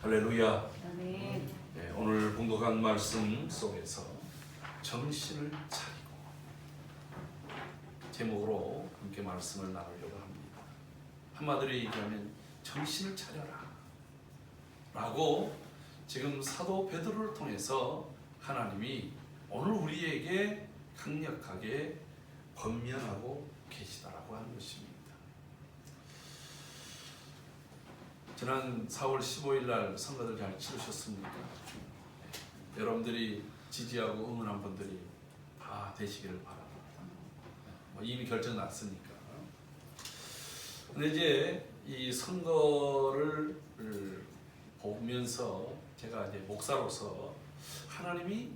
할렐루야. 아멘. 네, 오늘 봉독한 말씀 속에서 정신을 차리고 제목으로 함께 말씀을 나누려고 합니다. 한마디로 얘기하면 정신을 차려라 라고 지금 사도 베드로를 통해서 하나님이 오늘 우리에게 강력하게 권면하고 계시다라고 하는 것입니다. 지난 4월 15일 날 선거들 잘 치르셨습니까? 여러분들이 지지하고 응원한 분들이 다 되시기를 바랍니다. 이미 결정 났으니까. 근데 이제 이 선거를 보면서 제가 이제 목사로서 하나님이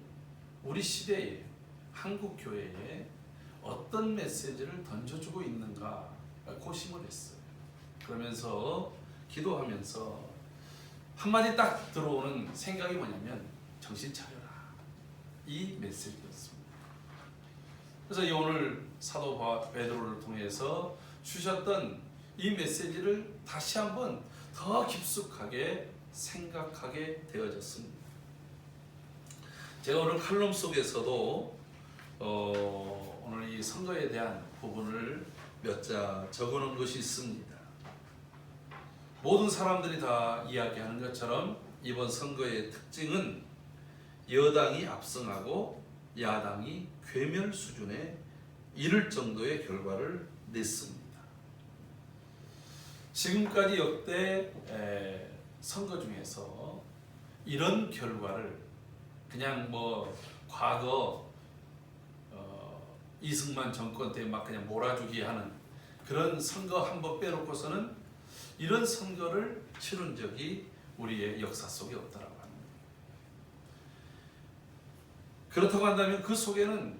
우리 시대에 한국 교회에 어떤 메시지를 던져주고 있는가 고심을 했어요. 그러면서 기도하면서 한마디 딱 들어오는 생각이 뭐냐면 정신 차려라, 이 메시지였습니다. 그래서 오늘 사도 베드로를 통해서 주셨던 이 메시지를 다시 한번 더 깊숙하게 생각하게 되어졌습니다. 제가 오늘 칼럼 속에서도 오늘 이 선거에 대한 부분을 몇 자 적어놓은 것이 있습니다. 모든 사람들이 다 이야기하는 것처럼 이번 선거의 특징은 여당이 압승하고 야당이 괴멸 수준에 이를 정도의 결과를 냈습니다. 지금까지 역대 선거 중에서 이런 결과를 그냥 뭐 과거 이승만 정권 때 막 그냥 몰아주기 하는 그런 선거 한 번 빼놓고서는 이런 선거를 치른 적이 우리의 역사 속에 없다라고 합니다. 그렇다고 한다면 그 속에는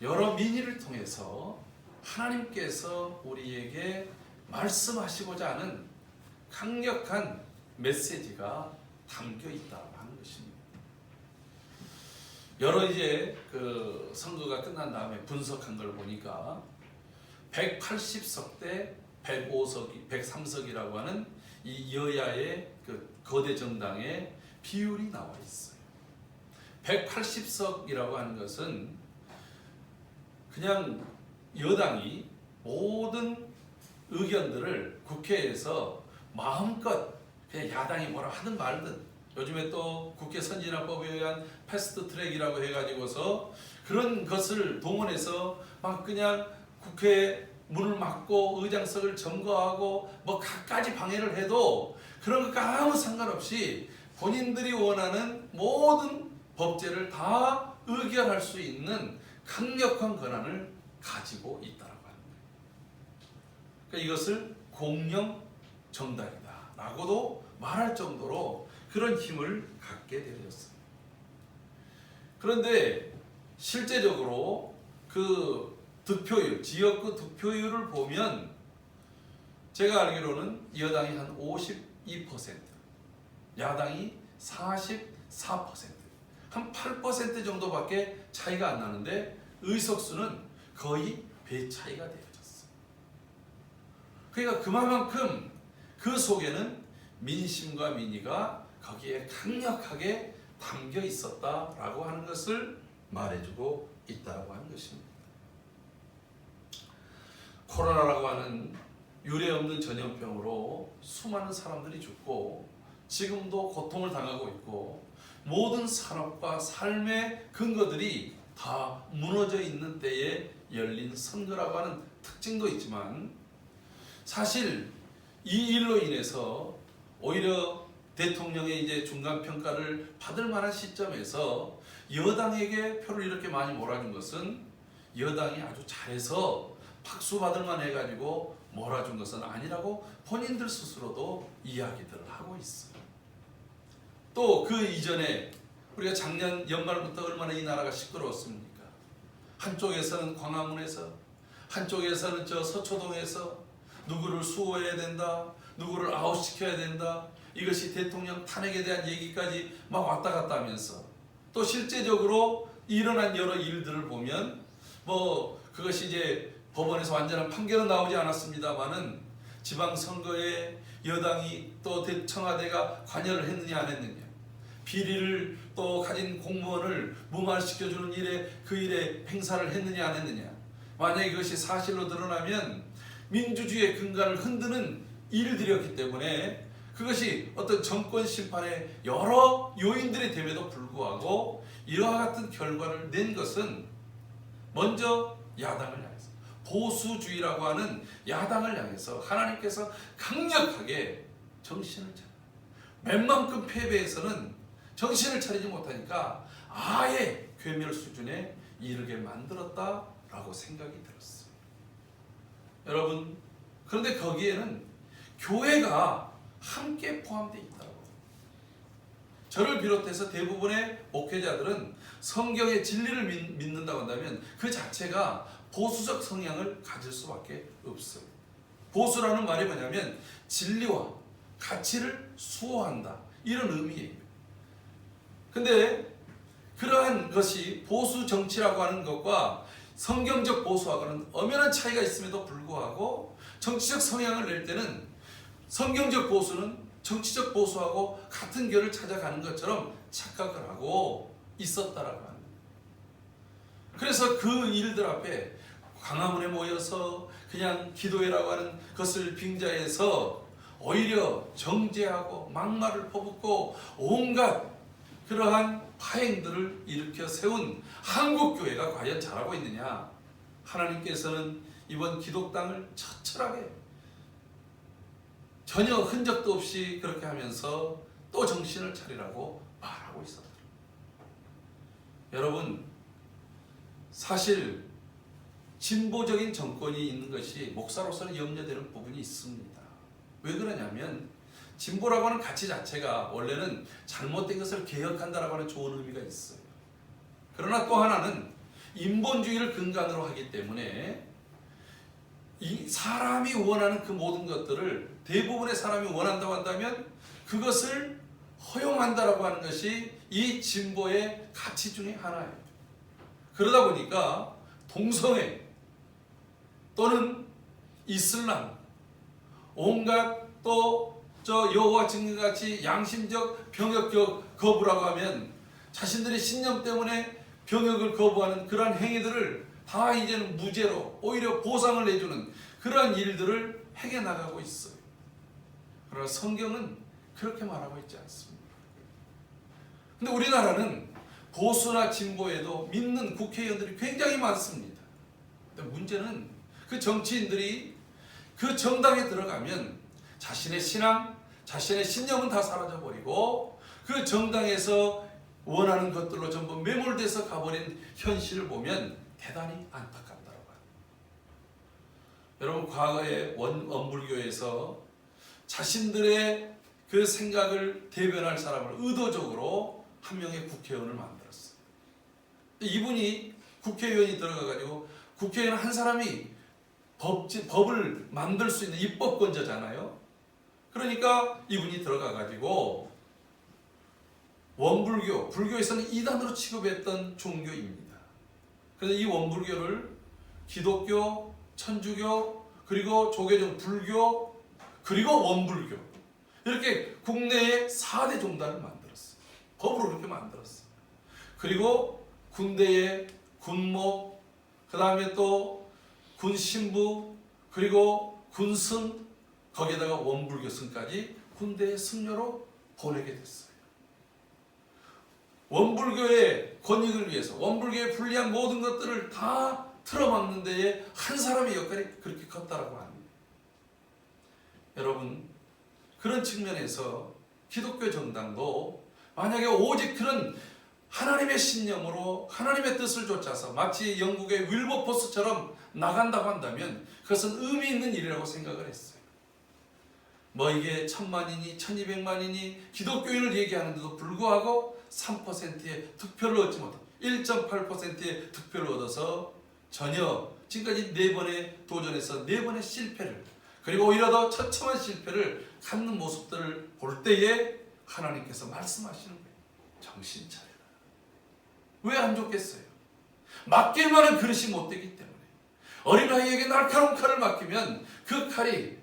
여러 민의를 통해서 하나님께서 우리에게 말씀하시고자 하는 강력한 메시지가 담겨 있다고 하는 것입니다. 여러 이제 그 선거가 끝난 다음에 분석한 걸 보니까 180석 대 103석이라고 하는 이 여야의 그 거대 정당의 비율이 나와 있어요. 180석이라고 하는 것은 그냥 여당이 모든 의견들을 국회에서 마음껏 그냥 야당이 뭐라 하든 말든, 요즘에 또 국회 선진화법에 의한 패스트 트랙이라고 해가지고서 그런 것을 동원해서 막 그냥 국회에 문을 막고 의장석을 점거하고 뭐 갖가지 방해를 해도 그런 것과 아무 상관없이 본인들이 원하는 모든 법제를 다 의결할 수 있는 강력한 권한을 가지고 있다고 하는 거예요. 그러니까 이것을 공영 정당이다 라고도 말할 정도로 그런 힘을 갖게 되었어요. 그런데 실제적으로 그 득표율, 지역구 득표율을 보면 제가 알기로는 여당이 한 52%, 야당이 44%, 한 8% 정도밖에 차이가 안 나는데 의석수는 거의 배 차이가 되어졌어요. 그러니까 그만큼 그 속에는 민심과 민의가 거기에 강력하게 담겨 있었다라고 하는 것을 말해주고 있다고 하는 것입니다. 코로나라고 하는 유례없는 전염병으로 수많은 사람들이 죽고 지금도 고통을 당하고 있고 모든 산업과 삶의 근거들이 다 무너져 있는 때에 열린 선거라고 하는 특징도 있지만, 사실 이 일로 인해서 오히려 대통령의 이제 중간평가를 받을 만한 시점에서 여당에게 표를 이렇게 많이 몰아준 것은 여당이 아주 잘해서 박수 받을 만 해가지고 몰아준 것은 아니라고 본인들 스스로도 이야기들을 하고 있어요. 또 그 이전에 우리가 작년 연말부터 얼마나 이 나라가 시끄러웠습니까? 한쪽에서는 광화문에서, 한쪽에서는 저 서초동에서 누구를 수호해야 된다, 누구를 아웃시켜야 된다, 이것이 대통령 탄핵에 대한 얘기까지 막 왔다 갔다 하면서, 또 실제적으로 일어난 여러 일들을 보면 뭐 그것이 이제 법원에서 완전한 판결은 나오지 않았습니다만은 지방선거에 여당이 또 청와대가 관여를 했느냐 안 했느냐, 비리를 또 가진 공무원을 무마시켜주는 일에 그 일에 행사를 했느냐 안 했느냐, 만약에 그것이 사실로 드러나면 민주주의의 근간을 흔드는 일들이었기 때문에 그것이 어떤 정권 심판의 여러 요인들이 됨에도 불구하고 이와 같은 결과를 낸 것은 먼저 야당을 향해서, 보수주의라고 하는 야당을 향해서 하나님께서 강력하게 정신을 차려, 웬만큼 패배해서는 정신을 차리지 못하니까 아예 괴멸 수준에 이르게 만들었다라고 생각이 들었어요. 여러분, 그런데 거기에는 교회가 함께 포함되어 있다고. 저를 비롯해서 대부분의 목회자들은 성경의 진리를 믿는다고 한다면 그 자체가 보수적 성향을 가질 수밖에 없어요. 보수라는 말이 뭐냐면 진리와 가치를 수호한다, 이런 의미예요. 근데 그러한 것이 보수 정치라고 하는 것과 성경적 보수하고는 엄연한 차이가 있음에도 불구하고 정치적 성향을 낼 때는 성경적 보수는 정치적 보수하고 같은 결을 찾아가는 것처럼 착각을 하고 있었다라고 합니다. 그래서 그 일들 앞에 광화문에 모여서 그냥 기도회라고 하는 것을 빙자해서 오히려 정죄하고 막말을 퍼붓고 온갖 그러한 파행들을 일으켜 세운 한국교회가 과연 잘하고 있느냐? 하나님께서는 이번 기독당을 처철하게 전혀 흔적도 없이 그렇게 하면서 또 정신을 차리라고 말하고 있었다. 여러분, 사실 진보적인 정권이 있는 것이 목사로서는 염려되는 부분이 있습니다. 왜 그러냐면 진보라고 하는 가치 자체가 원래는 잘못된 것을 개혁한다라고 하는 좋은 의미가 있어요. 그러나 또 하나는 인본주의를 근간으로 하기 때문에 이 사람이 원하는 그 모든 것들을, 대부분의 사람이 원한다고 한다면 그것을 허용한다라고 하는 것이 이 진보의 가치 중에 하나예요. 그러다 보니까 동성애 또는 이슬람, 온갖 또 여호와 증인같이 양심적 병역 거부라고 하면 자신들의 신념 때문에 병역을 거부하는 그러한 행위들을 다 이제는 무죄로 오히려 보상을 내주는 그러한 일들을 행해 나가고 있어요. 그러나 성경은 그렇게 말하고 있지 않습니다. 근데 우리나라는 보수나 진보에도 믿는 국회의원들이 굉장히 많습니다. 근데 문제는 그 정치인들이 그 정당에 들어가면 자신의 신앙, 자신의 신념은 다 사라져버리고 그 정당에서 원하는 것들로 전부 매몰돼서 가버린 현실을 보면 대단히 안타깝다고 합니다. 여러분, 과거에 원불교에서 자신들의 그 생각을 대변할 사람을 의도적으로 한 명의 국회의원을 만들었어요. 이분이 국회의원이 들어가가지고, 국회의원 한 사람이 법을 만들 수 있는 입법권자잖아요. 그러니까 이분이 들어가가지고 원불교, 불교에서는 이단으로 취급했던 종교입니다. 그래서 이 원불교를 기독교, 천주교, 그리고 조계종 불교, 그리고 원불교, 이렇게 국내에 4대 종단을 만들었어요. 법으로 그렇게 만들었어요. 그리고 군대에 군목, 그 다음에 또 군신부, 그리고 군승, 거기에다가 원불교 승까지 군대의 승려로 보내게 됐어요. 원불교의 권익을 위해서, 원불교의 불리한 모든 것들을 다 틀어막는 데에 한 사람의 역할이 그렇게 컸다라고 합니다. 여러분, 그런 측면에서 기독교 정당도 만약에 오직 그런 하나님의 신념으로 하나님의 뜻을 좇아서 마치 영국의 윌버포스처럼 나간다고 한다면 그것은 의미 있는 일이라고 생각을 했어요. 뭐 이게 1000만이니 1200만이니 기독교인을 얘기하는데도 불구하고 3%의 득표를 얻지 못하고 1.8%의 득표를 얻어서 전혀 지금까지 4번의 도전에서 4번의 실패를, 그리고 오히려 더 처참한 실패를 갖는 모습들을 볼 때에 하나님께서 말씀하시는 거예요. 정신 차려라. 왜 안 좋겠어요? 맡길 만한 그릇이 못 되기 때문에. 어린아이에게 날카로운 칼을 맡기면 그 칼이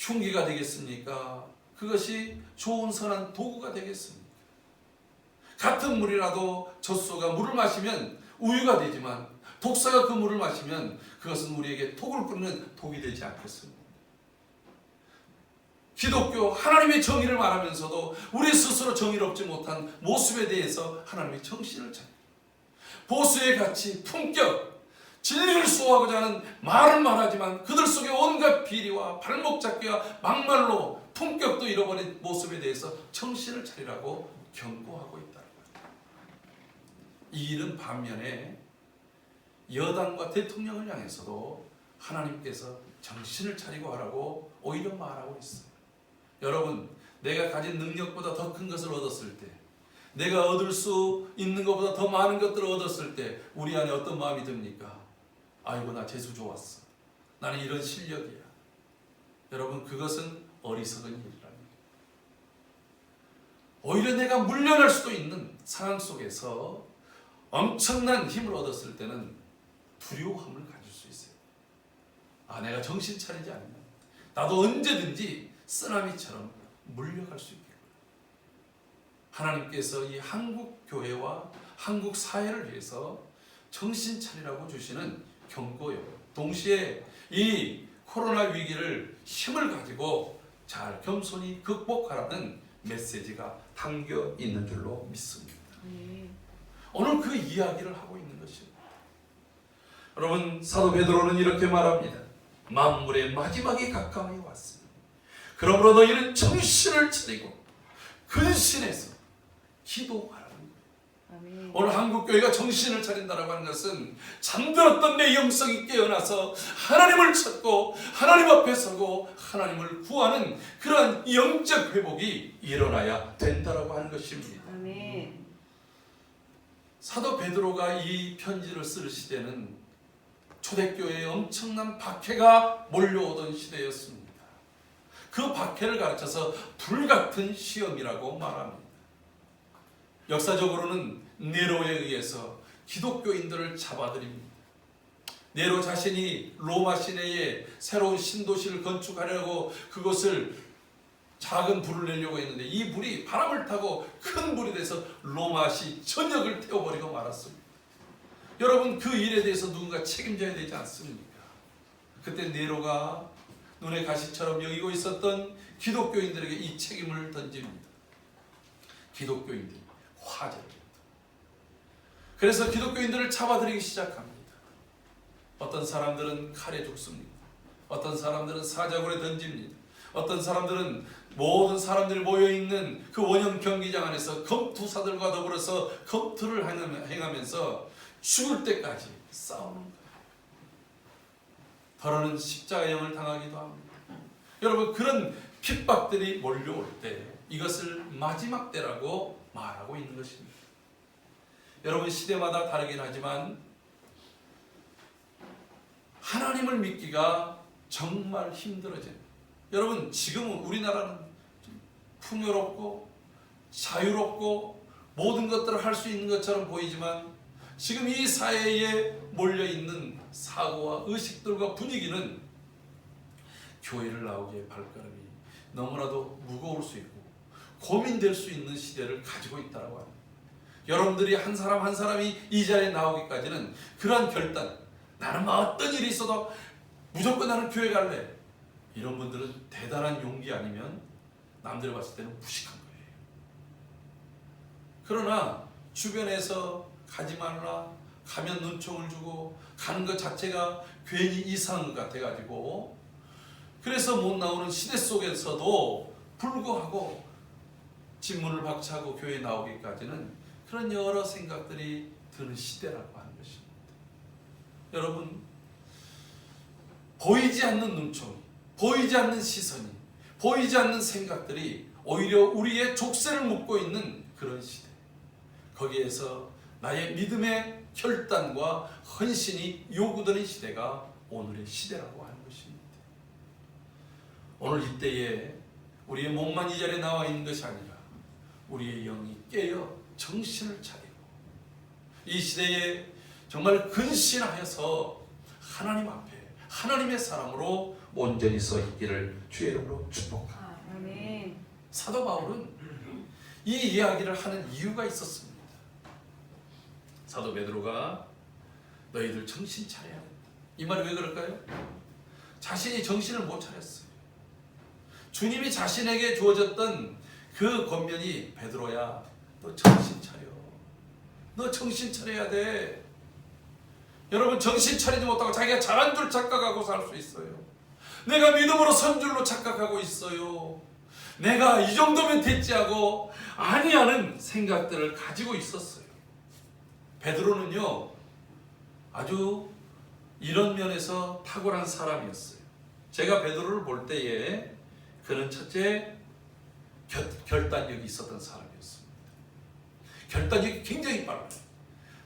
흉기가 되겠습니까? 그것이 좋은 선한 도구가 되겠습니까? 같은 물이라도 젖소가 물을 마시면 우유가 되지만 독사가 그 물을 마시면 그것은 우리에게 독을 뿌리는 독이 되지 않겠습니까? 기독교 하나님의 정의를 말하면서도 우리 스스로 정의롭지 못한 모습에 대해서 하나님의 정신을 차려 보수의 가치, 품격, 진리를 수호하고자 하는 말은 말하지만 그들 속에 온갖 비리와 발목 잡기와 막말로 품격도 잃어버린 모습에 대해서 정신을 차리라고 경고하고 있다는 거예요. 이 일은 반면에 여당과 대통령을 향해서도 하나님께서 정신을 차리고 하라고 오히려 말하고 있어요. 여러분, 내가 가진 능력보다 더 큰 것을 얻었을 때, 내가 얻을 수 있는 것보다 더 많은 것들을 얻었을 때 우리 안에 어떤 마음이 듭니까? 아이고, 나 재수 좋았어. 나는 이런 실력이야. 여러분, 그것은 어리석은 일이랍니다. 오히려 내가 물려날 수도 있는 상황 속에서 엄청난 힘을 얻었을 때는 두려움을 가질 수 있어요. 아, 내가 정신 차리지 않으면 나도 언제든지 쓰나미처럼 물려갈 수 있겠구나. 하나님께서 이 한국 교회와 한국 사회를 위해서 정신 차리라고 주시는 경고요. 동시에 이 코로나 위기를 힘을 가지고 잘 겸손히 극복하라는 메시지가 담겨 있는 줄로 믿습니다. 오늘 그 이야기를 하고 있는 것입니다. 여러분, 사도 베드로는 이렇게 말합니다. 만물의 마지막이 가까이 왔습니다. 그러므로 너희는 정신을 차리고 근신해서 기도하라는 거예요. 오늘 한국교회가 정신을 차린다고 하는 것은 잠들었던 내 영성이 깨어나서 하나님을 찾고 하나님 앞에 서고 하나님을 구하는 그런 영적 회복이 일어나야 된다고 하는 것입니다. 아멘. 사도 베드로가 이 편지를 쓸 시대는 초대교회에 엄청난 박해가 몰려오던 시대였습니다. 그 박해를 가르쳐서 불같은 시험이라고 말합니다. 역사적으로는 네로에 의해서 기독교인들을 잡아들입니다. 네로 자신이 로마 시내에 새로운 신도시를 건축하려고 그것을 작은 불을 내려고 했는데 이 불이 바람을 타고 큰 불이 돼서 로마시 전역을 태워버리고 말았습니다. 여러분, 그 일에 대해서 누군가 책임져야 되지 않습니까? 그때 네로가 눈의 가시처럼 여기고 있었던 기독교인들에게 이 책임을 던집니다. 기독교인들이 화제를 냅니다. 그래서 기독교인들을 잡아들이기 시작합니다. 어떤 사람들은 칼에 죽습니다. 어떤 사람들은 사자굴에 던집니다. 어떤 사람들은 모든 사람들이 모여있는 그 원형 경기장 안에서 검투사들과 더불어서 검투를 행하면서 죽을 때까지 싸우는 거예요. 더러는 십자가형을 당하기도 합니다. 여러분, 그런 핍박들이 몰려올 때 이것을 마지막 때라고 말하고 있는 것입니다. 여러분, 시대마다 다르긴 하지만 하나님을 믿기가 정말 힘들어집니다. 여러분, 지금은 우리나라는 풍요롭고 자유롭고 모든 것들을 할 수 있는 것처럼 보이지만 지금 이 사회에 몰려있는 사고와 의식들과 분위기는 교회를 나오기에 발걸음이 너무나도 무거울 수 있고 고민될 수 있는 시대를 가지고 있다고 합니다. 여러분들이 한 사람 한 사람이 이 자리에 나오기까지는 그러한 결단, 나는 뭐 어떤 일이 있어도 무조건 나는 교회 갈래, 이런 분들은 대단한 용기 아니면 남들 봤을 때는 무식한 거예요. 그러나 주변에서 가지 말라, 가면 눈총을 주고 가는 것 자체가 괜히 이상한 것 같아가지고 그래서 못 나오는 시대 속에서도 불구하고 진문을 박차고 교회에 나오기까지는 그런 여러 생각들이 드는 시대라고 하는 것입니다. 여러분, 보이지 않는 눈총이, 보이지 않는 시선이, 보이지 않는 생각들이 오히려 우리의 족쇄를 묶고 있는 그런 시대, 거기에서 나의 믿음의 결단과 헌신이 요구되는 시대가 오늘의 시대라고 하는 것입니다. 오늘 이때에 우리의 몸만 이 자리에 나와 있는 것이 아니라 우리의 영이 깨어 정신을 차리고 이 시대에 정말 근신하여서 하나님 앞에 하나님의 사람으로 온전히 서 있기를 주의 이름으로 축복합니다. 아멘. 사도 바울은 이 이야기를 하는 이유가 있었습니다. 사도 베드로가 너희들 정신 차려야 된다. 이 말이 왜 그럴까요? 자신이 정신을 못 차렸어요. 주님이 자신에게 주어졌던 그 권면이 베드로야, 너 정신 차려. 너 정신 차려야 돼. 여러분, 정신 차리지 못하고 자기가 잘한 줄 착각하고 살 수 있어요. 내가 믿음으로 선 줄로 착각하고 있어요. 내가 이 정도면 됐지 하고 아니하는 생각들을 가지고 있었어요. 베드로는요, 아주 이런 면에서 탁월한 사람이었어요. 제가 베드로를 볼 때에 그는 첫째, 결단력이 있었던 사람이었습니다. 결단력이 굉장히 빨라요.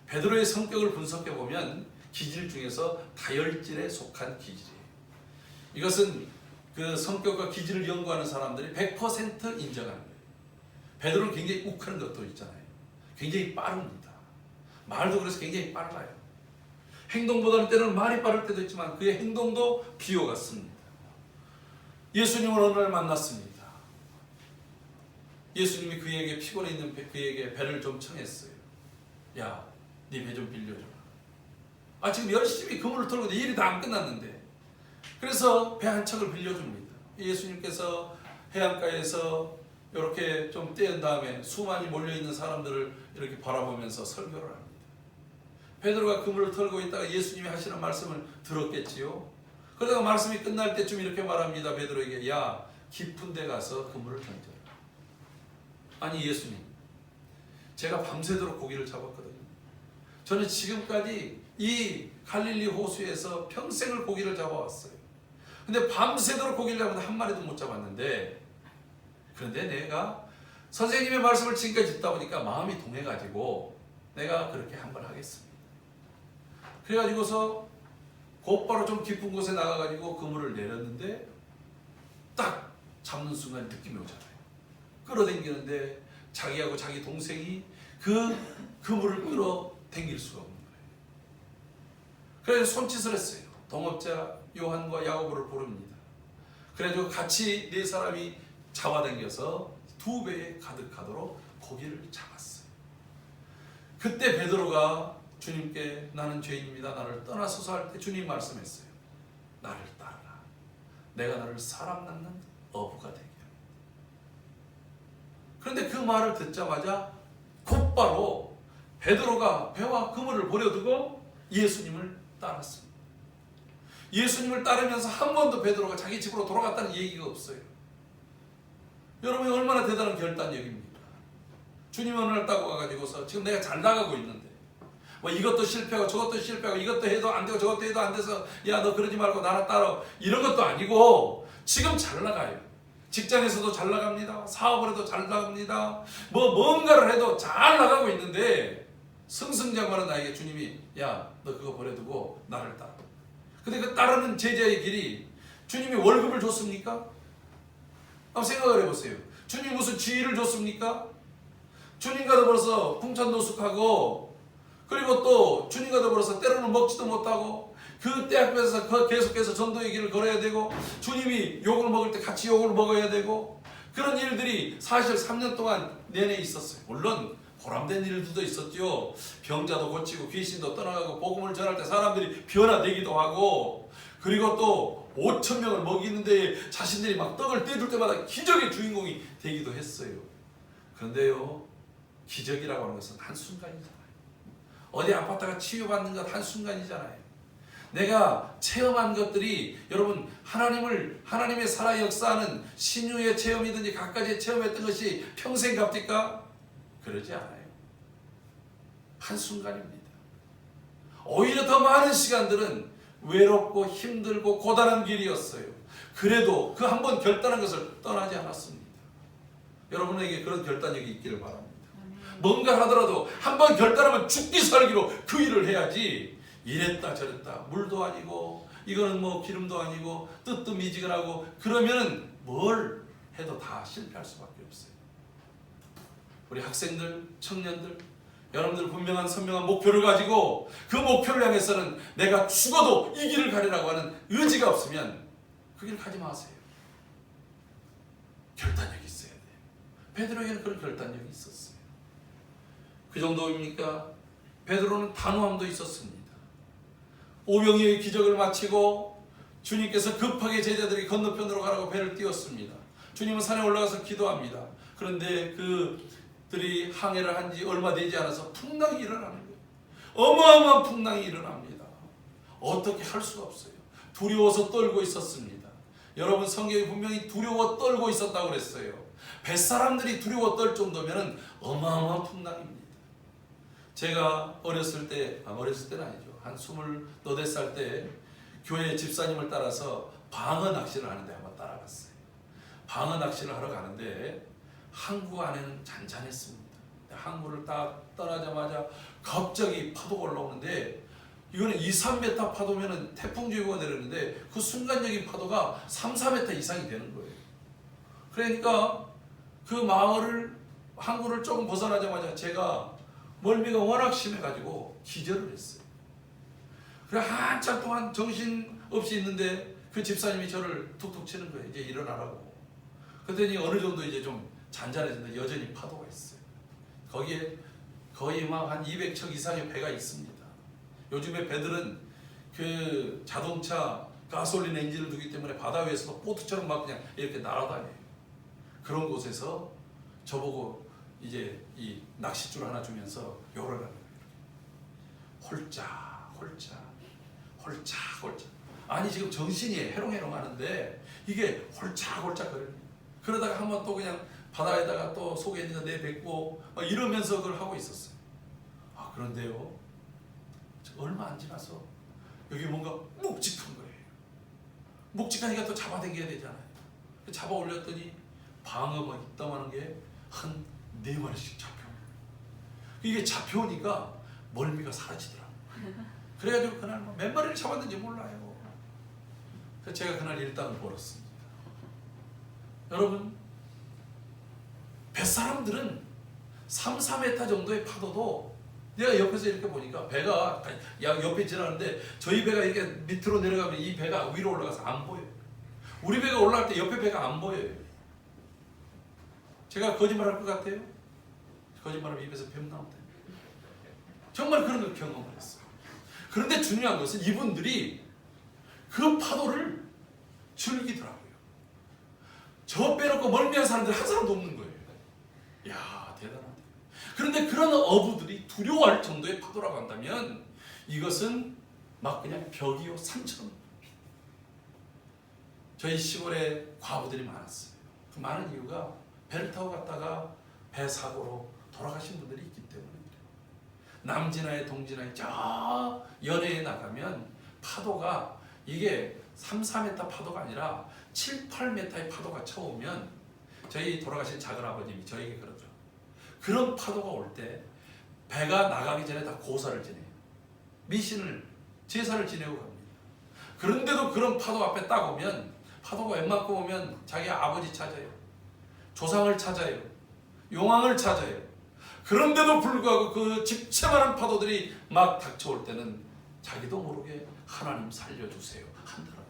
베드로의 성격을 분석해 보면 기질 중에서 다혈질에 속한 기질이에요. 이것은 그 성격과 기질을 연구하는 사람들이 100% 인정하는 거예요. 베드로는 굉장히 욱하는 것도 있잖아요. 굉장히 빠릅니다. 말도 그래서 굉장히 빨라요. 행동보다는 때로는 말이 빠를 때도 있지만 그의 행동도 비호 같습니다. 예수님을 어느 날 만났습니다. 예수님이 그에게 피곤해 있는 그에게 배를 좀 청했어요. 야, 네 배 좀 빌려줘라. 지금 열심히 그물을 털고 있는데 일이 다 안 끝났는데. 그래서 배 한 척을 빌려줍니다. 예수님께서 해안가에서 이렇게 좀 떼은 다음에 수많이 몰려있는 사람들을 이렇게 바라보면서 설교를 합니다. 베드로가 그물을 털고 있다가 예수님이 하시는 말씀을 들었겠지요. 그러다가 말씀이 끝날 때쯤 이렇게 말합니다. 베드로에게, 야, 깊은 데 가서 그물을 던져라. 아니, 예수님, 제가 밤새도록 고기를 잡았거든요. 저는 지금까지 이 갈릴리 호수에서 평생을 고기를 잡아왔어요. 근데 밤새도록 고기를 잡았는데 한 마리도 못 잡았는데, 그런데 내가 선생님의 말씀을 지금까지 듣다 보니까 마음이 동해가지고 내가 그렇게 한번 하겠습니다. 그래가지고서 곧바로 좀 깊은 곳에 나가가지고 그물을 내렸는데 딱 잡는 순간 느낌이 오잖아요. 끌어당기는데 자기하고 자기 동생이 그 그물을 끌어당길 수가 없는 거예요. 그래서 손짓을 했어요. 동업자 요한과 야고보를 부릅니다. 그래가지고 같이 네 사람이 잡아당겨서 2배에 가득하도록 고기를 잡았어요. 그때 베드로가 주님께 나는 죄인입니다. 나를 떠나소서 할 때 주님 말씀했어요. 나를 따르라. 내가 너를 사람 낳는 어부가 되게 합니다. 그런데 그 말을 듣자마자 곧바로 베드로가 배와 그물을 버려두고 예수님을 따랐습니다. 예수님을 따르면서 한 번도 베드로가 자기 집으로 돌아갔다는 얘기가 없어요. 여러분이 얼마나 대단한 결단력입니까? 주님이 어느 날 따고 가가지고서 지금 내가 잘 나가고 있는데 뭐 이것도 실패하고 저것도 실패하고 이것도 해도 안 되고 저것도 해도 안 돼서 야, 너 그러지 말고 나를 따라, 이런 것도 아니고 지금 잘 나가요. 직장에서도 잘 나갑니다. 사업을 해도 잘 나갑니다. 뭔가를 해도 잘 나가고 있는데 승승장구하는 나에게 주님이 야, 너 그거 버려두고 나를 따라. 근데 그 따르는 제자의 길이 주님이 월급을 줬습니까? 한번 생각을 해보세요. 주님이 무슨 지위를 줬습니까? 주님과 더불어서 풍천노숙하고 그리고 또 주님과 더불어서 때로는 먹지도 못하고 그 때 앞에서 계속해서 전도의 길을 걸어야 되고 주님이 욕을 먹을 때 같이 욕을 먹어야 되고 그런 일들이 사실 3년 동안 내내 있었어요. 물론 보람된 일들도 있었죠. 병자도 고치고 귀신도 떠나가고 복음을 전할 때 사람들이 변화되기도 하고 그리고 또 5,000명을 먹이는데 자신들이 막 떡을 떼줄 때마다 기적의 주인공이 되기도 했어요. 그런데요, 기적이라고 하는 것은 한순간이잖아요. 어디 아팠다가 치유받는 것 한순간이잖아요. 내가 체험한 것들이 여러분 하나님의 살아 역사하는 신유의 체험이든지 각가지 체험했던 것이 평생 값입니까? 그러지 않아요. 한순간입니다. 오히려 더 많은 시간들은 외롭고 힘들고 고단한 길이었어요. 그래도 그 한 번 결단한 것을 떠나지 않았습니다. 여러분에게 그런 결단력이 있기를 바랍니다. 뭔가 하더라도 한 번 결단하면 죽기 살기로 그 일을 해야지 이랬다 저랬다 물도 아니고 이거는 뭐 기름도 아니고 뜨뜻미지근하고 그러면은 뭘 해도 다 실패할 수밖에 없어요. 우리 학생들, 청년들 여러분들 분명한 선명한 목표를 가지고 그 목표를 향해서는 내가 죽어도 이 길을 가리라고 하는 의지가 없으면 그 길 가지 마세요. 결단력이 있어야 돼요. 베드로에게는 그런 결단력이 있었어요. 그 정도입니까? 베드로는 단호함도 있었습니다. 오병이어의 기적을 마치고 주님께서 급하게 제자들이 건너편으로 가라고 배를 띄웠습니다. 주님은 산에 올라가서 기도합니다. 그런데 그들이 항해를 한 지 얼마 되지 않아서 풍랑이 일어나는 거예요. 어마어마한 풍랑이 일어납니다. 어떻게 할 수가 없어요. 두려워서 떨고 있었습니다. 여러분, 성경이 분명히 두려워 떨고 있었다고 그랬어요. 뱃사람들이 두려워 떨 정도면 어마어마한 풍랑입니다. 제가 어렸을 때는 아니죠. 한 24살 때 교회 집사님을 따라서 방어 낚시를 하는데 한번 따라갔어요. 방어 낚시를 하러 가는데 항구 안에는 잔잔했습니다. 항구를 딱 떠나자마자 갑자기 파도가 올라오는데 이거는 2, 3m 파도면 태풍주의보가 내렸는데 그 순간적인 파도가 3, 4m 이상이 되는 거예요. 그러니까 그 마을을 항구를 조금 벗어나자마자 제가 멀미가 워낙 심해가지고 기절을 했어요. 그래 한참 동안 정신없이 있는데 그 집사님이 저를 툭툭 치는 거예요. 이제 일어나라고. 그랬더니 어느 정도 이제 좀 잔잔해졌는데 여전히 파도가 있어요. 거기에 거의 막 한 200척 이상의 배가 있습니다. 요즘에 배들은 그 자동차 가솔린 엔진을 두기 때문에 바다 위에서 보트처럼 막 그냥 이렇게 날아다녀요. 그런 곳에서 저보고 이제 이 낚싯줄 하나 주면서 요러라는 거예요. 홀짝 홀짝 홀짝 홀짝. 아니 지금 정신이 해롱해롱 하는데 이게 홀짝 홀짝 거립니다. 그러다가 한번 또 그냥 바다에다가 또 속에 있는 거 내뱉고 이러면서 그걸 하고 있었어요. 아, 그런데요, 얼마 안 지나서 여기 뭔가 묵직한 거예요. 묵직하니까 또 잡아당겨야 되잖아요. 잡아 올렸더니 방어가 있다마는 게 한 4마리씩 잡혀오는 거예요. 이게 잡혀오니까 멀미가 사라지더라고요. 그래가지고 그날 몇 마리를 잡았는지 몰라요. 그래서 제가 그날 일당을 벌었습니다. 여러분, 뱃사람들은 3, 4m 정도의 파도도 내가 옆에서 이렇게 보니까 배가 옆에 지나가는데 저희 배가 이렇게 밑으로 내려가면 이 배가 위로 올라가서 안 보여요. 우리 배가 올라갈 때 옆에 배가 안 보여요. 제가 거짓말할 것 같아요? 거짓말하면 입에서 뱀 나온다. 정말 그런 걸 경험을 했어요. 그런데 중요한 것은 이분들이 그 파도를 즐기더라고요. 저 빼놓고 멀미한 사람들 한 사람도 없는 거예요. 이야, 대단하다. 그런데 그런 어부들이 두려워할 정도의 파도라고 한다면 이것은 막 그냥 벽이요 산처럼. 저희 시골에 과부들이 많았어요. 그 많은 이유가 배를 타고 갔다가 배 사고로 돌아가신 분들이 있기 때문에 남진하에 동진하에 저 연해에 나가면 파도가 이게 3, 4m 파도가 아니라 7, 8m의 파도가 쳐오면 저희 돌아가신 작은 아버님이 저에게 그러죠. 그런 파도가 올 때 배가 나가기 전에 다 고사를 지내요. 미신을 제사를 지내고 갑니다. 그런데도 그런 파도 앞에 딱 오면 파도가 웬만큼 오면 자기 아버지 찾아요. 조상을 찾아요. 용왕을 찾아요. 그런데도 불구하고 그 집채만한 파도들이 막 닥쳐올 때는 자기도 모르게 하나님 살려주세요 한다라고요.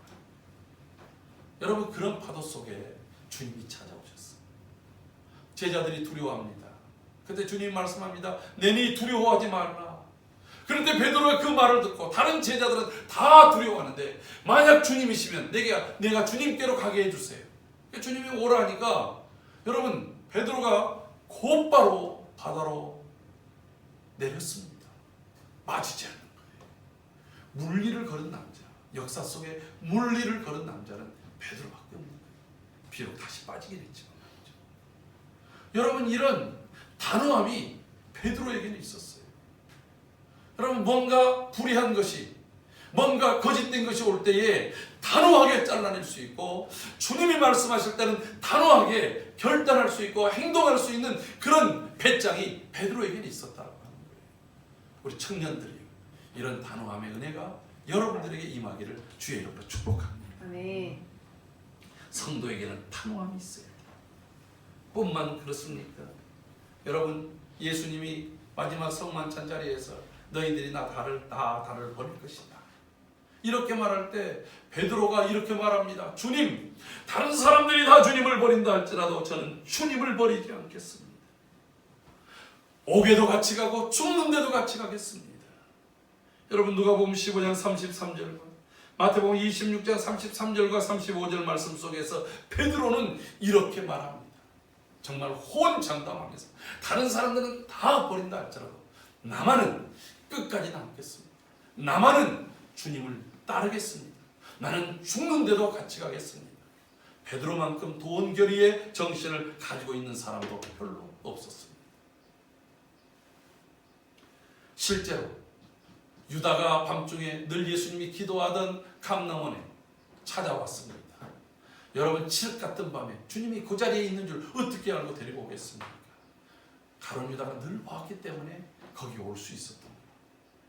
여러분, 그런 파도 속에 주님이 찾아오셨어요. 제자들이 두려워합니다. 그때 주님 말씀합니다. 내니 두려워하지 말라. 그런데 베드로가 그 말을 듣고 다른 제자들은 다 두려워하는데 만약 주님이시면 내가 주님께로 가게 해주세요. 주님이 오라니까 여러분, 베드로가 곧바로 바다로 내렸습니다. 빠지지 않는 거예요. 물리를 걸은 남자, 역사 속에 물리를 걸은 남자는 베드로밖에 없는 거예요. 비록 다시 빠지긴 했지만 말이죠. 여러분, 이런 단호함이 베드로에게는 있었어요. 여러분, 뭔가 불의한 것이, 뭔가 거짓된 것이 올 때에 단호하게 잘라낼 수 있고 주님이 말씀하실 때는 단호하게 결단할 수 있고 행동할 수 있는 그런 배짱이 베드로에게는 있었다고 하는 거예요. 우리 청년들이 이런 단호함의 은혜가 여러분들에게 임하기를 주의 이름으로 축복합니다. 아멘. 성도에게는 단호함이 있어야 돼요. 뿐만 그렇습니까? 여러분, 예수님이 마지막 성만찬 자리에서 너희들이 다 나를 버릴 것이다. 이렇게 말할 때 베드로가 이렇게 말합니다. 주님, 다른 사람들이 다 주님을 버린다 할지라도 저는 주님을 버리지 않겠습니다. 옥에도 같이 가고 죽는데도 같이 가겠습니다. 여러분, 누가복음 15장 33절과 마태복음 26장 33절과 35절 말씀 속에서 베드로는 이렇게 말합니다. 정말 호언장담하면서 다른 사람들은 다 버린다 할지라도 나만은 끝까지 남겠습니다. 나만은 주님을 따르겠습니다. 나는 죽는데도 같이 가겠습니다. 베드로만큼 도원결의의 정신을 가지고 있는 사람도 별로 없었습니다. 실제로 유다가 밤중에 늘 예수님이 기도하던 감람원에 찾아왔습니다. 여러분, 칠흑 같은 밤에 주님이 그 자리에 있는 줄 어떻게 알고 데리고 오겠습니까? 가룟 유다가 늘 봤기 때문에 거기 올 수 있었던 거예요.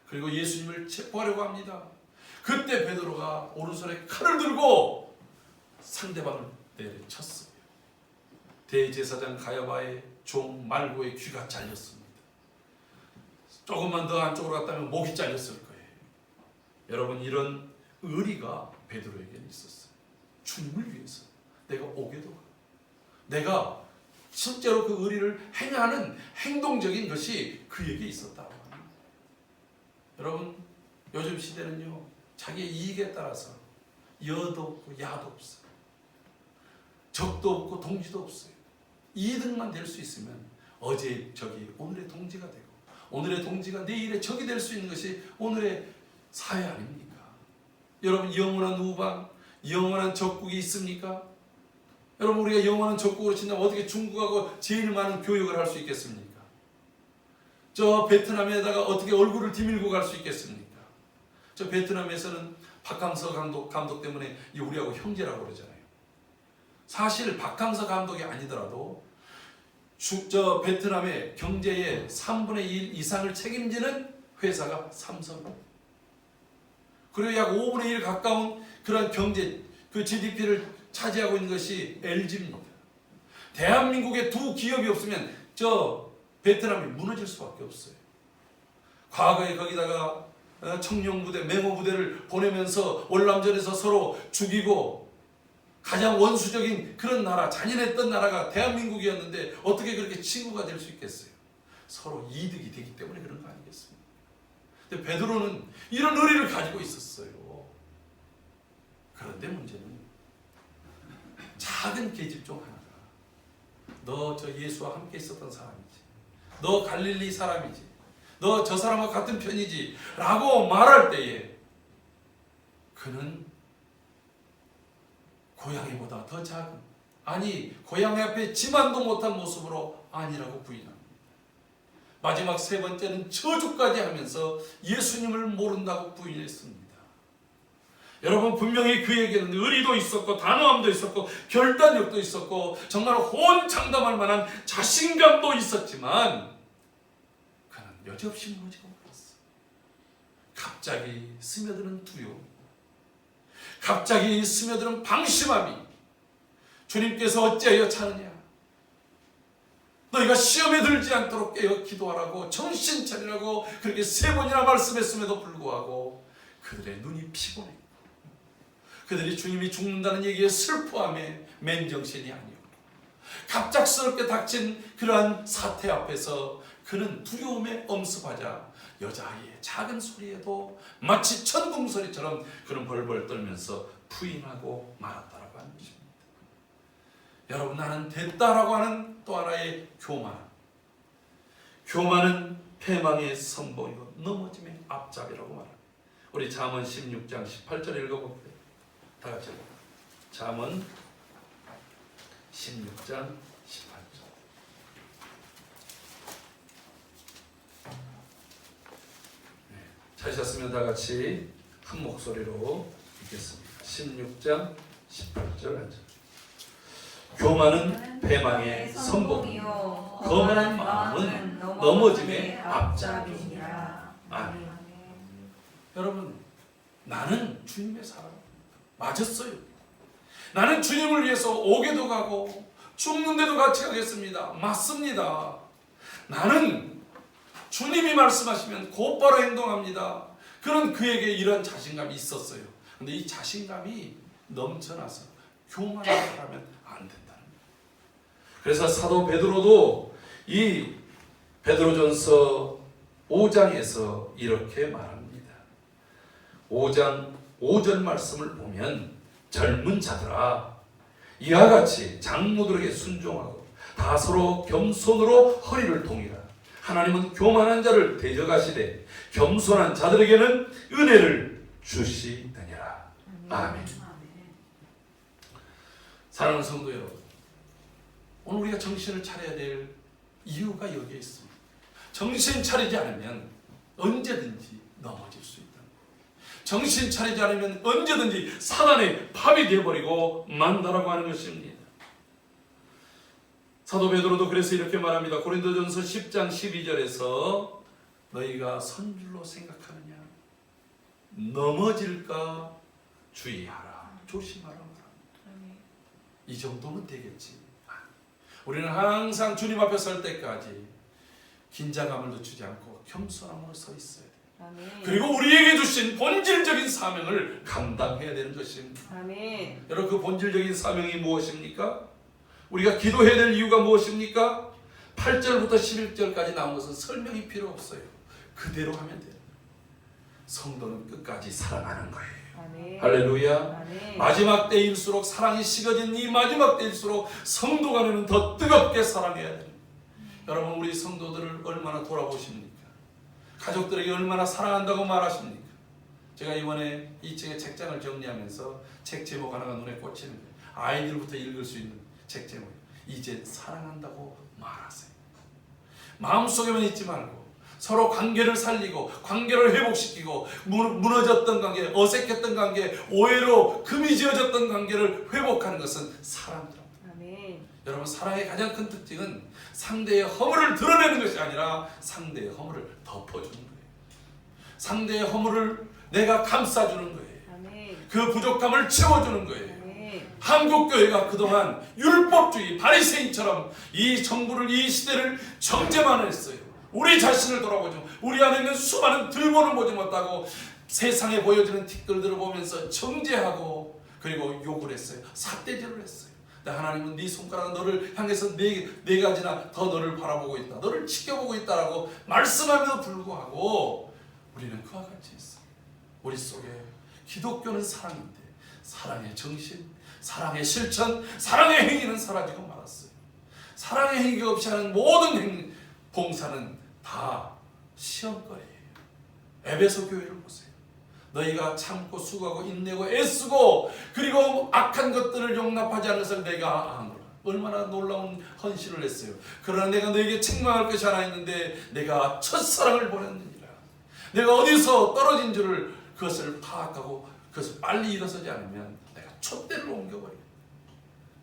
그리고 예수님을 체포하려고 합니다. 그때 베드로가 오른손에 칼을 들고 상대방을 내리쳤어요. 대제사장 가야바의 종 말고의 귀가 잘렸습니다. 조금만 더 안쪽으로 갔다면 목이 잘렸을 거예요. 여러분, 이런 의리가 베드로에게는 있었어요. 주님을 위해서 내가 오게도 가고 내가 실제로 그 의리를 행하는 행동적인 것이 그에게 있었다고 합니다. 여러분, 요즘 시대는요, 자기의 이익에 따라서 여도 없고 야도 없어요. 적도 없고 동지도 없어요. 이득만 될 수 있으면 어제의 적이 오늘의 동지가 되고 오늘의 동지가 내일의 적이 될 수 있는 것이 오늘의 사회 아닙니까? 여러분, 영원한 우방, 영원한 적국이 있습니까? 여러분, 우리가 영원한 적국으로 친다면 어떻게 중국하고 제일 많은 교역을 할 수 있겠습니까? 저 베트남에다가 어떻게 얼굴을 디밀고 갈 수 있겠습니까? 저 베트남에서는 박항서 감독 때문에 우리하고 형제라고 그러잖아요. 사실 박항서 감독이 아니더라도 저 베트남의 경제의 3분의 1 이상을 책임지는 회사가 삼성입니다. 그리고 약 5분의 1 가까운 그런 경제, 그 GDP를 차지하고 있는 것이 LG입니다. 대한민국의 두 기업이 없으면 저 베트남이 무너질 수밖에 없어요. 과거에 거기다가 청룡부대, 맹호부대를 보내면서 월남전에서 서로 죽이고 가장 원수적인 그런 나라, 잔인했던 나라가 대한민국이었는데 어떻게 그렇게 친구가 될 수 있겠어요? 서로 이득이 되기 때문에 그런 거 아니겠습니까? 근데 베드로는 이런 의리를 가지고 있었어요. 그런데 문제는 작은 계집 중 하나가 너 저 예수와 함께 있었던 사람이지, 너 갈릴리 사람이지, 너 저 사람과 같은 편이지 라고 말할 때에 그는 고양이보다 더 작은, 아니 고양이 앞에 지만도 못한 모습으로 아니라고 부인합니다. 마지막 세 번째는 저주까지 하면서 예수님을 모른다고 부인했습니다. 여러분, 분명히 그에게는 의리도 있었고 단호함도 있었고 결단력도 있었고 정말 호언장담할 만한 자신감도 있었지만 그는 여지없이 무너지고 말았어요. 갑자기 스며드는 두려움, 갑자기 스며드는 방심함이 주님께서 어찌하여 차느냐, 너희가 시험에 들지 않도록 깨어 기도하라고 정신 차리라고 그렇게 3번이나 말씀했음에도 불구하고 그들의 눈이 피곤했고 그들이 주님이 죽는다는 얘기에 슬퍼함에 맨정신이 아니었고 갑작스럽게 닥친 그러한 사태 앞에서 그는 두려움에 엄습하자 여자아이의 작은 소리에도 마치 천둥 소리처럼 그는 벌벌 떨면서 부인하고 말았다라고 하는 것입니다. 여러분, 나는 됐다라고 하는 또 하나의 교만은 패망의 선봉이고 넘어짐의 앞잡이라고 말합니다. 우리 잠언 16장 18절 읽어볼게요. 다 같이 잠언 16장 18절. 찾으셨으면 다 같이 한 목소리로 읽겠습니다. 16장 18절 한 절. 교만은 패망의 선봉이요 거만한 마음은 넘어짐의 앞잡이니라. 아멘. 여러분, 나는 주님의 사람 맞았어요. 나는 주님을 위해서 오게도 가고 죽는데도 같이 가겠습니다. 맞습니다. 나는 주님이 말씀하시면 곧바로 행동합니다. 그런 그에게 이런 자신감이 있었어요. 근데 이 자신감이 넘쳐나서 교만하게 하면 안 된다는 거예요. 그래서 사도 베드로도 이 베드로전서 5장에서 이렇게 말합니다. 5장 5절 말씀을 보면 젊은 자들아 이와 같이 장로들에게 순종하고 다 서로 겸손으로 허리를 동이라. 하나님은 교만한 자를 대적하시되 겸손한 자들에게는 은혜를 주시느니라. 아멘. 사랑하는 성도 여러분, 오늘 우리가 정신을 차려야 될 이유가 여기에 있습니다. 정신 차리지 않으면 언제든지 넘어질 수 있다. 정신 차리지 않으면 언제든지 사단의 밥이 되어버리고 만다라고 하는 것입니다. 사도 베드로도 그래서 이렇게 말합니다. 고린도전서 10장 12절에서 너희가 선줄로 생각하느냐? 넘어질까 주의하라. 조심하라. 이 정도면 되겠지. 우리는 항상 주님 앞에 설 때까지 긴장감을 늦추지 않고 겸손함으로 서 있어야 돼요. 아멘. 그리고 우리에게 주신 본질적인 사명을 감당해야 되는 것입니다. 아멘. 여러분 그 본질적인 사명이 무엇입니까? 우리가 기도해야 될 이유가 무엇입니까? 8절부터 11절까지 나온 것은 설명이 필요 없어요. 그대로 하면 돼요. 성도는 끝까지 사랑하는 거예요. 아멘. 할렐루야. 아멘. 마지막 때일수록 사랑이 식어진 이 마지막 때일수록 성도 간에는 더 뜨겁게 사랑해야 돼요. 여러분 우리 성도들을 얼마나 돌아보십니까? 가족들에게 얼마나 사랑한다고 말하십니까? 제가 이번에 2층에 책장을 정리하면서 책 제목 하나가 눈에 꽂히는 거예요. 아이들부터 읽을 수 있는 책 제목. 이제 사랑한다고 말하세요. 마음속에만 있지 말고 서로 관계를 살리고 관계를 회복시키고 무너졌던 관계, 어색했던 관계, 오해로 금이 지어졌던 관계를 회복하는 것은 사랑입니다. 아멘. 여러분 사랑의 가장 큰 특징은 상대의 허물을 드러내는 것이 아니라 상대의 허물을 덮어주는 거예요. 상대의 허물을 내가 감싸주는 거예요. 아멘. 그 부족함을 채워주는 거예요. 한국교회가 그동안 율법주의 바리새인처럼 이 정부를 이 시대를 정죄만 했어요. 우리 자신을 돌아보죠. 우리 안에 있는 수많은 들보를 보지 못하고 세상에 보여지는 티끌들을 보면서 정죄하고 그리고 욕을 했어요. 삿대질을 했어요. 근데 하나님은 네 손가락은 너를 향해서 네 가지나 더 너를 바라보고 있다. 너를 지켜보고 있다라고 말씀하면서 불구하고 우리는 그와 같이 했어요. 우리 속에 기독교는 사랑인데 사랑의 정신, 사랑의 실천, 사랑의 행위는 사라지고 말았어요. 사랑의 행위가 없이 하는 모든 봉사는 다 시험거리예요. 에베소 교회를 보세요. 너희가 참고 수고하고 인내고 애쓰고 그리고 악한 것들을 용납하지 않는 것을 내가 아노라. 얼마나 놀라운 헌신을 했어요. 그러나 내가 너에게 책망할 것이 하나 있는데 내가 첫사랑을 보냈느니라. 내가 어디서 떨어진 줄을 그것을 파악하고 그것을 빨리 일어서지 않으면 내가 촛대를 옮겨버려요.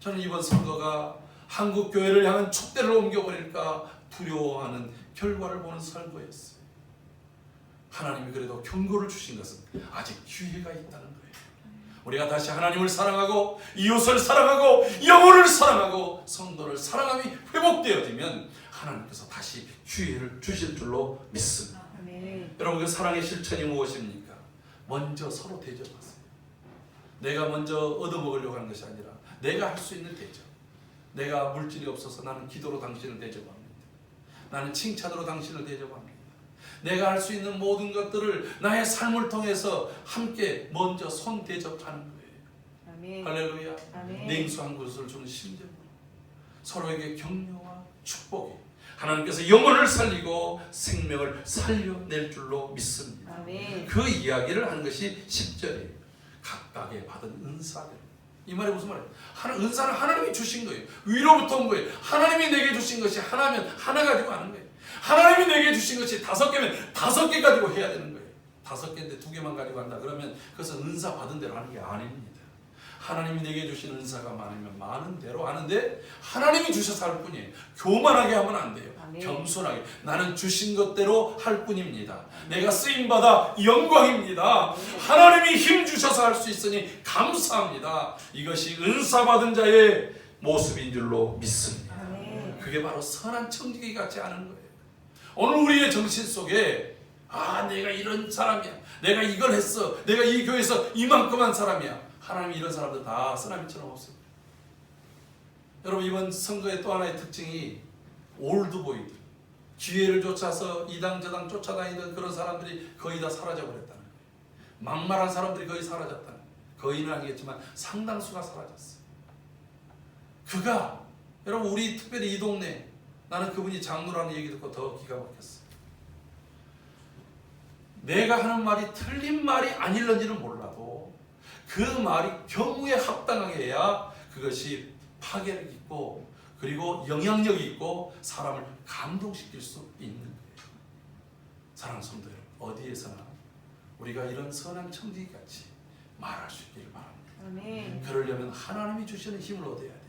저는 이번 선거가 한국 교회를 향한 촛대를 옮겨버릴까 두려워하는 결과를 보는 선거였어요. 하나님이 그래도 경고를 주신 것은 아직 기회가 있다는 거예요. 우리가 다시 하나님을 사랑하고 이웃을 사랑하고 영혼을 사랑하고 성도를 사랑함이 회복되어지면 하나님께서 다시 기회를 주실 줄로 믿습니다. 아멘. 여러분 그 사랑의 실천이 무엇입니까? 먼저 서로 대접하세요. 내가 먼저 얻어먹으려고 하는 것이 아니라 내가 할 수 있는 대접. 내가 물질이 없어서 나는 기도로 당신을 대접합니다. 나는 칭찬으로 당신을 대접합니다. 내가 할 수 있는 모든 것들을 나의 삶을 통해서 함께 먼저 손 대접하는 거예요. 아멘. 할렐루야. 아멘. 냉수한 것을 주는 심정으로 서로에게 격려와 축복이 하나님께서 영혼을 살리고 생명을 살려낼 줄로 믿습니다. 아멘. 그 이야기를 하는 것이 10절이에요. 각각의 받은 은사대로. 이 말이 무슨 말이에요? 은사는 하나님이 주신 거예요. 위로부터 온 거예요. 하나님이 내게 주신 것이 하나면 하나 가지고 하는 거예요. 하나님이 내게 주신 것이 5개면 5개 가지고 해야 되는 거예요. 5개인데 2개만 가지고 한다 그러면 그것은 은사 받은 대로 하는 게 아닙니다. 하나님이 내게 주신 은사가 많으면 많은 대로 하는데 하나님이 주셔서 할 뿐이에요. 교만하게 하면 안 돼요. 아멘. 겸손하게 나는 주신 것대로 할 뿐입니다. 내가 쓰임받아 영광입니다. 하나님이 힘 주셔서 할 수 있으니 감사합니다. 이것이 은사 받은 자의 모습인 줄로 믿습니다. 아멘. 그게 바로 선한 청지기 같지 않은 거예요. 오늘 우리의 정신 속에 내가 이런 사람이야. 내가 이걸 했어. 내가 이 교회에서 이만큼 한 사람이야. 하나님이 이런 사람들 다 쓰나미처럼 없어요. 여러분, 이번 선거의 또 하나의 특징이 올드보이들, 기회를 쫓아서 이당 저당 쫓아다니던 그런 사람들이 거의 다 사라져버렸다는 거예요. 막말한 사람들이 거의 사라졌다는 거예요. 거의는 아니겠지만 상당수가 사라졌어요. 그가, 여러분, 우리 특별히 이 동네, 나는 그분이 장로라는 얘기 듣고 더 기가 막혔어요. 내가 하는 말이 틀린 말이 아닐런지는 몰라도 그 말이 경우에 합당하게 해야 그것이 파괴력 있고 그리고 영향력이 있고 사람을 감동시킬 수 있는 거예요. 사랑하는 성도 여러분, 어디에서나 우리가 이런 선한 청지기같이 말할 수 있기를 바랍니다. 아멘. 그러려면 하나님이 주시는 힘을 얻어야 돼요.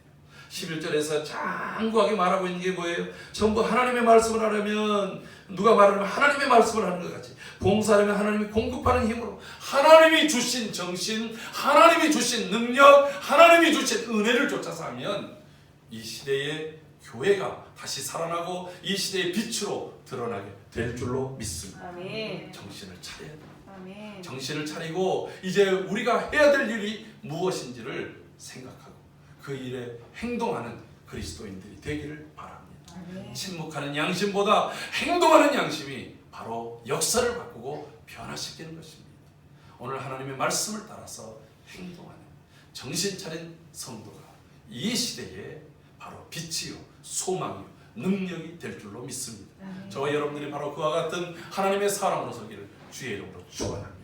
11절에서 장구하게 말하고 있는 게 뭐예요? 전부 하나님의 말씀을 하려면, 누가 말하면 하나님의 말씀을 하는 것 같이, 봉사하려면 하나님이 공급하는 힘으로 하나님이 주신 정신, 하나님이 주신 능력, 하나님이 주신 은혜를 쫓아서 하면 이 시대의 교회가 다시 살아나고 이 시대의 빛으로 드러나게 될 줄로 믿습니다. 아멘. 정신을 차려야 돼요. 아멘. 정신을 차리고 이제 우리가 해야 될 일이 무엇인지를 생각하고 그 일에 행동하는 그리스도인들이 되기를 바랍니다. 아멘. 침묵하는 양심보다 행동하는 양심이 바로 역사를 바꾸고 변화시키는 것입니다. 오늘 하나님의 말씀을 따라서 행동하는 정신 차린 성도가 이 시대에 바로 빛이요, 소망이요, 능력이 될 줄로 믿습니다. 아멘. 저와 여러분들이 바로 그와 같은 하나님의 사람으로 서기를 주의 이름으로 축원합니다.